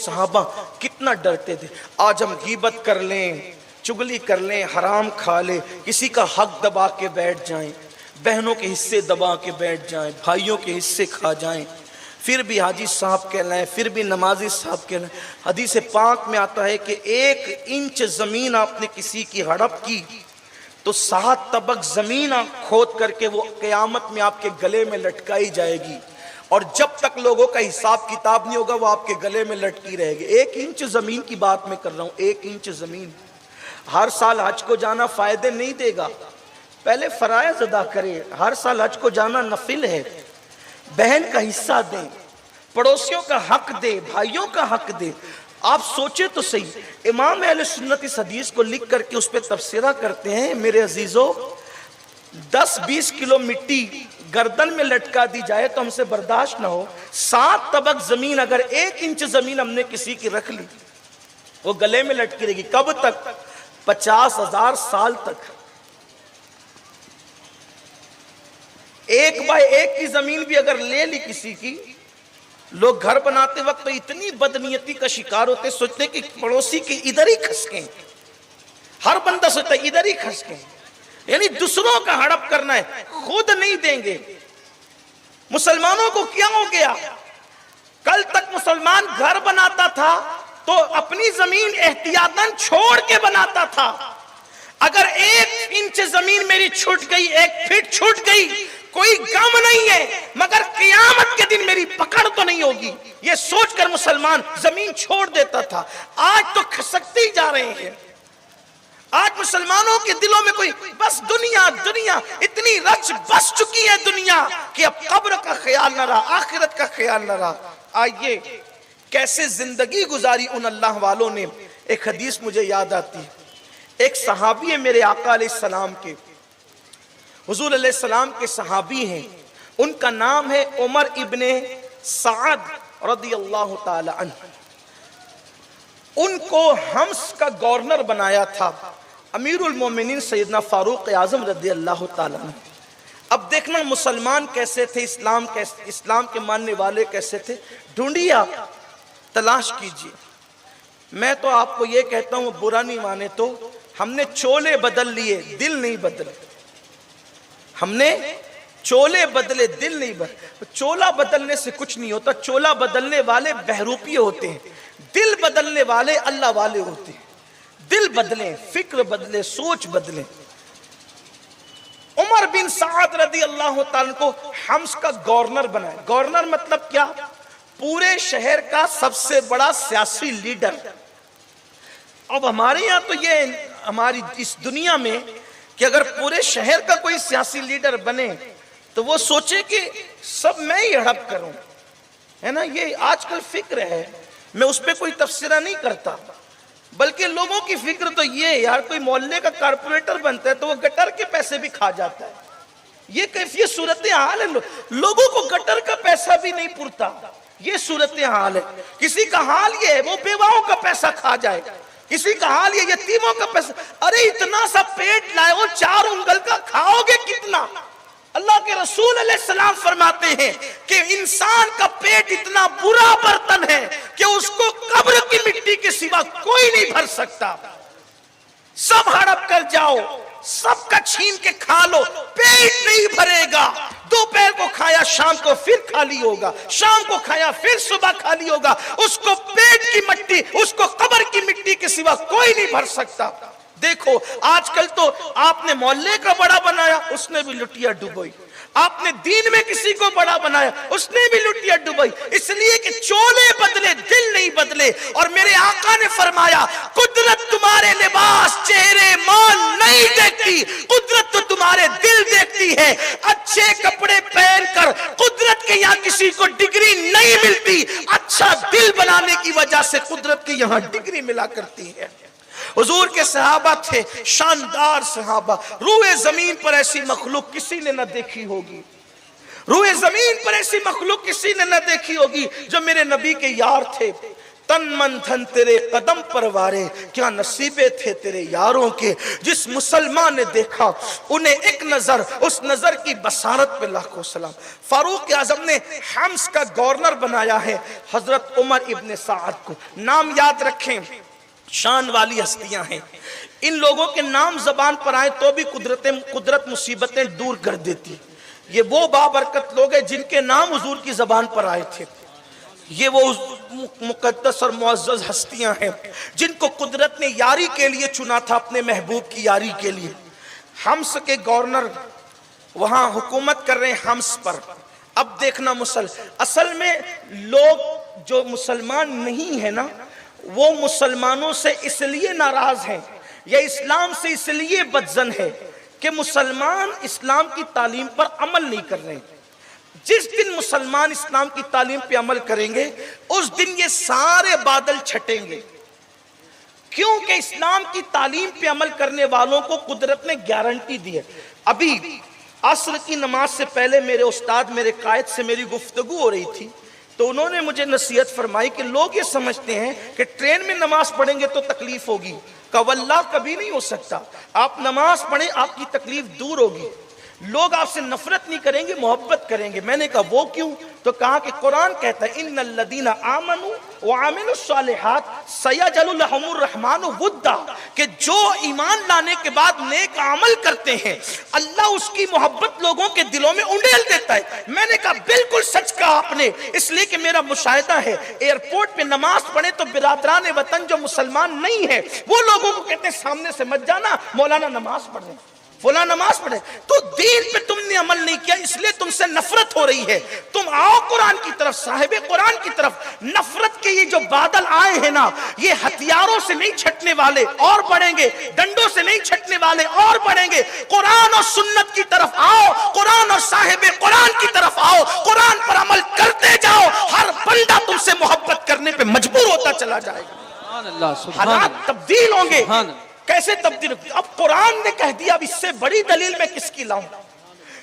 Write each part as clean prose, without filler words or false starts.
सहाबा कितना डरते थे। आज हम गीबत कर लें, चुगली कर लें, हराम खा ले, किसी का हक दबा के बैठ जाएं, बहनों के हिस्से दबा के बैठ जाएं, भाइयों के हिस्से खा जाएं, फिर भी हाजी साहब कहलाएं, फिर भी नमाजी साहब कहलाएं। हदीस पाक में आता है कि 1 इंच जमीन आपने किसी की हड़प की तो 7 तबक जमीन खोद करके वो क़यामत में आपके गले में लटकाई जाएगी, और जब तक लोगों का हिसाब किताब नहीं होगा वो आपके गले में लटकी रहेगी। 1 इंच जमीन की बात मैं कर रहा हूँ, 1 इंच जमीन। हर साल हज को जाना फायदे नहीं देगा, पहले फराइज अदा करें। हर साल हज को जाना नफिल है। बहन का हिस्सा दें, पड़ोसियों का हक दे, भाइयों का हक दे। आप सोचे तो सही, इमाम अहले सुन्नत इस हदीस को लिख करके उस पर तफसीरा करते हैं। मेरे अजीजों, 10-20 किलो मिट्टी गर्दन में लटका दी जाए तो हमसे बर्दाश्त ना हो। 7 तबक जमीन, अगर 1 इंच जमीन हमने किसी की रख ली वो गले में लटकी रहेगी। कब तक? 50,000 साल तक। 1 बाय 1 की जमीन भी अगर ले ली किसी की, लोग घर बनाते वक्त तो इतनी बदनीयती का शिकार होते, सोचते कि पड़ोसी के इधर ही खसके। हर बंदा सोचता है इधर ही खसके, यानी दूसरों का हड़प करना है, खुद नहीं देंगे। मुसलमानों को क्या हो गया? कल तक मुसलमान घर बनाता था तो अपनी जमीन एहतियातन छोड़ के बनाता था। अगर 1 इंच जमीन मेरी छूट गई, 1 फीट छूट गई, कोई गम नहीं है, मगर क़यामत के दिन मेरी पकड़ तो नहीं होगी, ये सोचकर मुसलमान जमीन छोड़ देता था। आज तो खसकते ही जा रहे हैं। आज मुसलमानों के दिलों में कोई बस दुनिया दुनिया इतनी रच बस चुकी है दुनिया कि अब कब्र का ख्याल न रहा, आखिरत का ख्याल न रहा। आइए कैसे जिंदगी गुजारी उन अल्लाह वालों ने। एक हदीस मुझे याद आती है, एक सहाबी है मेरे आका अलैहिस्सलाम के, हुजूर अलैहिस्सलाम के सहाबी हैं, उनका नाम है उमर इब्ने साद रदियल्लाहु ताला अन्हु। उनको हम्स का गवर्नर बनाया था अमीरुल मोमिनीन सैयदना फारूक आजम रदियल्लाहु ताला अन्हु। अब देखना मुसलमान कैसे थे, इस्लाम के मानने वाले कैसे थे, ढूंढिए आप, तलाश कीजिए। मैं तो आपको ये कहता हूं, बुरा नहीं माने तो, हमने चोले बदल लिए, दिल नहीं बदले। हमने चोले बदले, दिल नहीं बदले। चोला बदलने से कुछ नहीं होता, चोला बदलने वाले बहरूपिये होते हैं, दिल बदलने वाले अल्लाह वाले होते हैं। दिल बदले, फिक्र बदले, सोच बदले। उमर बिन साद रदी अल्लाह ताला को हम्स का गवर्नर बनाया। गवर्नर मतलब क्या? पूरे शहर का सबसे बड़ा सियासी लीडर। अब हमारे यहाँ तो ये हमारी इस दुनिया में कि अगर पूरे शहर का कोई सियासी लीडर बने तो वो सोचे कि सब मैं ही हड़प करूं, है ना। ये आजकल फिक्र है, मैं उस पर कोई तफसीरा नहीं करता, बल्कि लोगों की फिक्र तो ये, यार कोई मोहल्ले का कारपोरेटर बनता है तो वो गटर के पैसे भी खा जाता है। ये कैफियत सूरत हाल है, लोगों को गटर का पैसा भी नहीं पुरता, ये सूरत हाल है। किसी का हाल ये है वो बेवाओं का पैसा खा जाए, किसी का हाल ये यतीमों का पैसा। अरे इतना सा पेट लाए हो, 4 उंगल का खाओगे कितना? अल्लाह के रसूल अलैहिस्सलाम फरमाते हैं कि इंसान का पेट इतना बुरा बर्तन है कि उसको कब्र की मिट्टी के सिवा कोई नहीं भर सकता। सब हड़प कर जाओ, सबका छीन के खा लो, पेट नहीं भरेगा। दोपहर को खाया शाम को फिर खाली होगा, शाम को खाया फिर सुबह खाली होगा। उसको पेट की मिट्टी, उसको कब्र की मिट्टी के सिवा कोई नहीं भर सकता। देखो आजकल तो आपने मोहल्ले का बड़ा बनाया, उसने भी लुटिया डुबोई। आपने दीन में किसी को बड़ा बनाया, उसने भी लुटिया डुबोई। इसलिए कि चोले बदले, दिल नहीं बदले। और मेरे आका ने फरमाया, कुदरत तुम्हारे लिबास, चेहरे, माल नहीं देखती, कुदरत तो तुम्हारे दिल देखती है। अच्छे कपड़े पहनकर कुदरत के यहाँ किसी को डिग्री नहीं मिलती, अच्छा दिल बनाने की वजह से कुदरत के यहाँ डिग्री मिला करती है। हुजूर के सहाबा थे शानदार सहाबा, रूए जमीन पर ऐसी मखलूक किसी ने न देखी होगी, रूए जमीन पर ऐसी मखलूक किसी ने न देखी होगी जो मेरे नबी के यार थे। तन मन धन तेरे कदम पर वारे, क्या नसीबे थे तेरे यारों के। जिस मुसलमान ने देखा उन्हें एक नजर, उस नजर की बसारत पे लाखों सलाम। फारूक आजम ने हम्स का गवर्नर बनाया है हजरत उमर इब्ने साद को। नाम याद रखें, शान वाली हस्तियां हैं। इन लोगों के नाम जबान पर आए तो भी कुदरत मुसीबतें दूर कर देती। ये वो बाबरकत लोग हैं जिनके नाम हुजूर की जबान पर आए थे। ये वो मुकद्दस और मुअज़्ज़ज़ हस्तियां हैं जिनको कुदरत ने यारी के लिए चुना था, अपने महबूब की यारी के लिए। हम्स के गवर्नर वहां हुकूमत कर रहे हैं हम्स पर। अब देखना असल में लोग जो मुसलमान नहीं है ना, वो मुसलमानों से इसलिए नाराज हैं या इस्लाम से इसलिए बदजन है कि मुसलमान इस्लाम की तालीम पर अमल नहीं कर रहे। जिस दिन मुसलमान इस्लाम की तालीम पे अमल करेंगे उस दिन ये सारे बादल छटेंगे, क्योंकि इस्लाम की तालीम पे अमल करने वालों को कुदरत ने गारंटी दी है। अभी असर की नमाज से पहले मेरे उस्ताद, मेरे कायद से मेरी गुफ्तगू हो रही थी, तो उन्होंने मुझे नसीहत फरमाई कि लोग ये समझते हैं कि ट्रेन में नमाज पढ़ेंगे तो तकलीफ होगी। कवल्ला कभी नहीं हो सकता। आप नमाज पढ़ें, आपकी तकलीफ दूर होगी। लोग आपसे नफरत नहीं करेंगे, मोहब्बत करेंगे। मैंने कहा वो क्यों? तो कहा कि कुरान कहता है इन्नल्लज़ीना आमनू व आमिलुस्सालिहात सयजअलु लहुमुर रहमानु वुद्दा, कि जो ईमान लाने के बाद नेक अमल करते हैं अल्लाह उसकी मोहब्बत लोगों के दिलों में उंडेल देता है। मैंने कहा बिल्कुल सच कहा आपने, इसलिए कि मेरा मुशाहिदा है एयरपोर्ट पे नमाज पढ़े तो बिरादरान वतन जो मुसलमान नहीं है वो लोगों को कहते हैं सामने से मत जाना, मौलाना नमाज पढ़े, फुला नमाज पढ़े। तो दीन पे तुमने अमल नहीं किया, इसलिए तुमसे नफरत हो रही है। तुम आओ कुरान की तरफ, साहिबे कुरान की तरफ। नफरत के ये जो बादल आए हैं ना, ये हथियारों से नहीं छटने वाले, और बढ़ेंगे। डंडों से नहीं छटने वाले, और बढ़ेंगे। कुरान और सुन्नत की तरफ आओ, कुरान और साहिबे कुरान की तरफ आओ, कुरान पर अमल करते जाओ। हर बंदा तुमसे मोहब्बत करने पे मजबूर होता चला जाएगा। हालात तब्दील होंगे। कैसे तब्दील? अब कुरान ने कह दिया, अब इससे बड़ी दलील मैं किसकी लाऊं?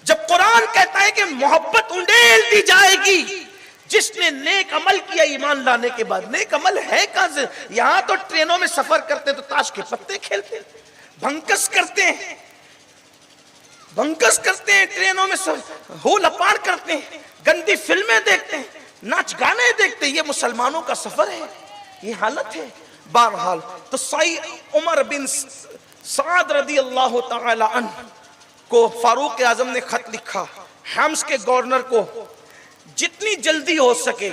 जब कुरान कहता है कि मोहब्बत उंडेल दी जाएगी जिसने नेक अमल किया ईमान लाने के बाद। नेक अमल है कहां से? यहां तो ट्रेनों में सफर करते तो ताश के पत्ते खेलते, भंकस करते हैं, भंकस करते हैं, ट्रेनों में हो लपाड़ करते हैं, गंदी फिल्में देखते हैं, नाच गाने देखते हैं। ये मुसलमानों का सफर है, ये हालत है। बहरहाल तो सईद उमर बिन साद रदी अल्लाह तआला अन्हु को फारूक आजम ने खत लिखा हम्स के गवर्नर को, जितनी जल्दी हो सके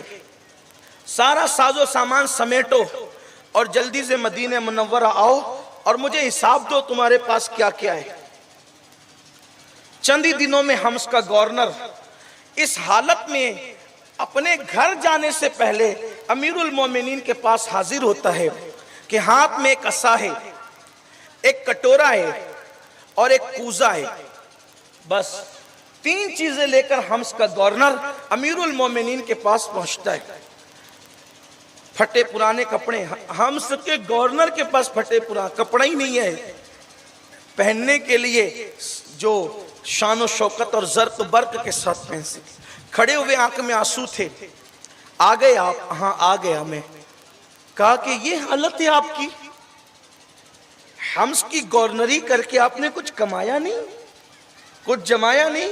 सारा साजो सामान समेटो और जल्दी से मदीने मुनव्वरा आओ और मुझे हिसाब दो तुम्हारे पास क्या क्या है। चंद ही दिनों में हम्स का गवर्नर इस हालत में अपने घर जाने से पहले अमीरुल मोमिनीन के पास हाजिर होता है कि हाथ में एक असा है, एक कटोरा है और एक कूजा है। बस 3 चीजें लेकर हम्स का गवर्नर अमीरुल मोमिनीन के पास पहुंचता है। फटे पुराने कपड़े, हम्स के गवर्नर के पास फटे पुराना कपड़ा ही नहीं है पहनने के लिए जो शान शौकत और जर्क बर्क के साथ पहन सके। खड़े हुए आंख में आंसू थे। आ गए आप? हाँ आ गया मैं। कहा कि ये हालत है आपकी, हम्स की गवर्नरी करके आपने कुछ कमाया नहीं, कुछ जमाया नहीं।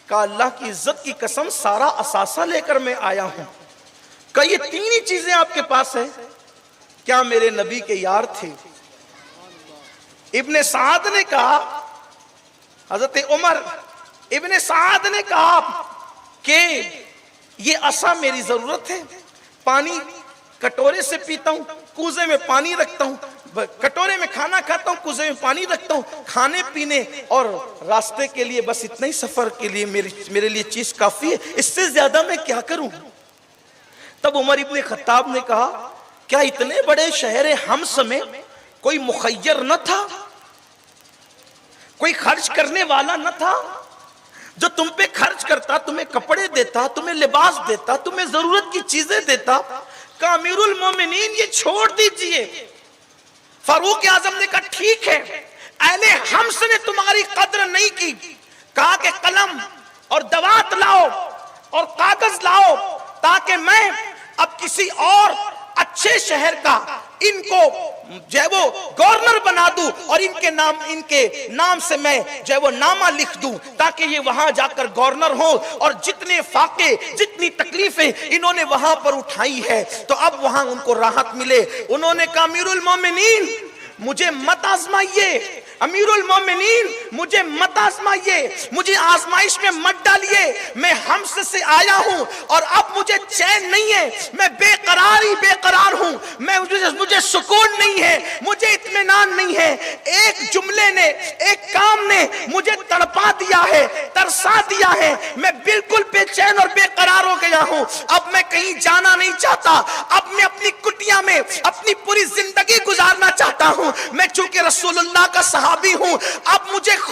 कहा अल्लाह की इज्जत की कसम सारा असासा लेकर मैं आया हूं। कहा ये 3 ही चीजें आपके पास है? क्या मेरे नबी के यार थे? इब्ने साद ने कहा, हजरत उमर इब्ने साद ने कहा कि ये असा मेरी जरूरत है, पानी कटोरे से पीता हूं, कूजे में पानी रखता हूं, कटोरे में खाना खाता हूं, कूजे में पानी रखता हूं, खाने पीने और रास्ते के लिए बस इतना ही सफर के लिए मेरे लिए चीज काफी है, इससे ज्यादा मैं क्या करूं? तब उमर इब्ने खत्ताब ने कहा क्या इतने बड़े शहर हम्स में कोई मुखय्यर न था, कोई खर्च करने वाला न था जो तुम पे खर्च करता, तुम्हें कपड़े देता, तुम्हें लिबास देता, तुम्हें जरूरत की चीजें देता? का अमीरुल मोमिनीन ये छोड़ दीजिए। फारूक आजम ने कहा ठीक है, अहले हम्स ने तुम्हारी कद्र नहीं की। कहा कि कलम और दवात लाओ और कागज लाओ ताकि मैं अब किसी और अच्छे शहर का इनको जो है वो गवर्नर बना दूं और इनके नाम से मैं जो है वो नामा लिख दूं, ताकि ये वहां जाकर गवर्नर हो। और जितने फाके, जितनी तकलीफें इन्होंने वहां पर उठाई है, तो अब वहां उनको राहत मिले। उन्होंने कहा अमीरुल मोमिनीन मुझे मत आजमाइए, अमीरुल मोमिनीन मुझे मत आजमाइए, मुझे आजमाइश में मत डालिए। मैं हम्स से आया हूं और अब मुझे चैन नहीं है, मैं बेकरार हूं, मुझे सुकून नहीं है, मुझे इत्मीनान नहीं है। एक जुमले ने, एक काम ने मुझे तड़पा दिया है, तरसा दिया है। मैं बिल्कुल बेचैन और बेकरार हो गया हूं। अब मैं कहीं जाना नहीं चाहता, अब मैं अपनी कुटिया में अपनी पूरी जिंदगी गुजारना चाहता हूं। मैं चूंकि रसूलुल्लाह का सहाबी हूं, अब मुझे